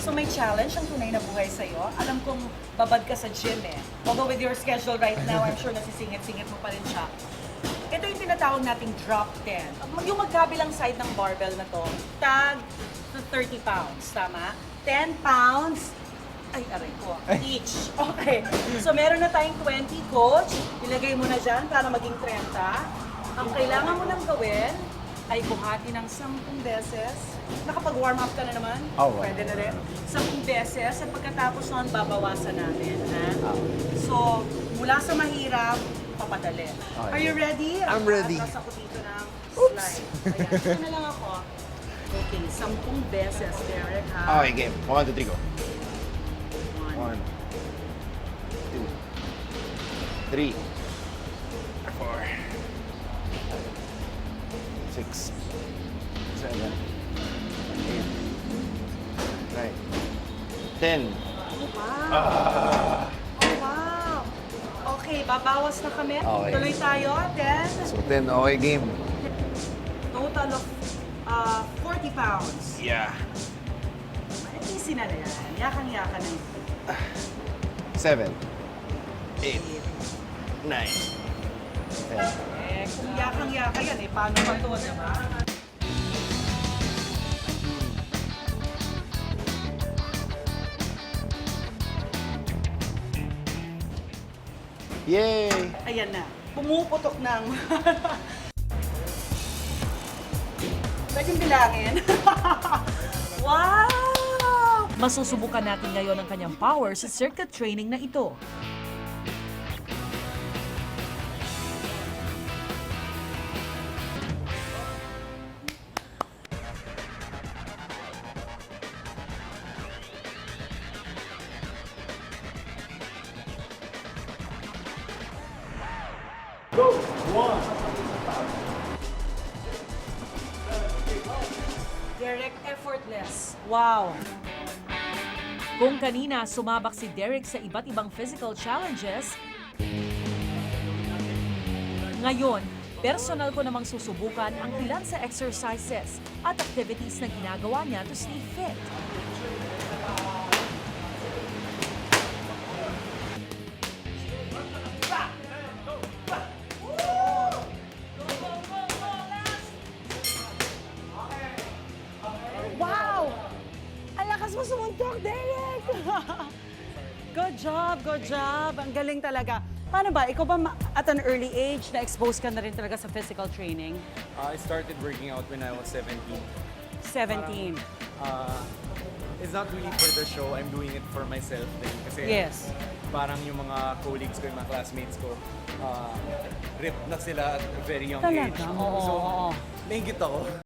So may challenge ang tunay na buhay sa'yo. Alam kong babad ka sa gym eh. Although with your schedule right now, I'm sure nasisingit-singit mo pa rin siya. Ito yung tinatawag nating drop 10. Yung magkabilang side ng barbell na to, tag to 30 pounds, tama? 10 pounds, ay, aray ko, each. Okay. So meron na tayong 20, coach. Ilagay mo na dyan para maging 30. Ang kailangan mo lang gawin ay buhati ng 10 beses. Nakapag-warm up ka na naman? Pwede na rin. 10 beses at pagkatapos nun, babawasan natin. Ha? So, mula sa mahirap, papadali. Okay. Are you ready? I'm ready. Atras ako dito ng slide. Ayan, ito na lang ako. Okay, 10 beses, Derek, ha? Okay, game. 1, 2, 3, go. 1, 2, 3, 4, 6, 7, 8, 9, 10. Wow! Oh, wow! Okay, babawas na kami. Okay. Tuloy tayo. Then, So 10, okay, game. total of 40 pounds. Yeah. Easy na yan. Yakang-yaka na yun. 7, 8, 9, 10. Kung yakang-yaka yan, paano pa ito, diba? Yay! Ayan na. Pumuputok ng... Pwede bilangin. Wow! Masusubukan natin ngayon ang kanyang power sa circuit training na ito. Direct effortless. Wow! Kung kanina sumabak si Derek sa iba't ibang physical challenges, ngayon, personal ko namang susubukan ang ilan sa exercises at activities na ginagawa niya to stay fit. Wow! Ang lakas mo sumuntok, Derek! Good job, good job. Ang galing talaga. Paano ba? Ikaw ba at an early age na-expose ka na rin talaga sa physical training? I started working out when I was 17. 17. It's not really for the show, I'm doing it for myself din. Kasi Yes. parang yung mga colleagues ko, yung mga classmates ko, ripped na sila at a very young Talaga? age. Oo, So, oo, oo. nainggit ako.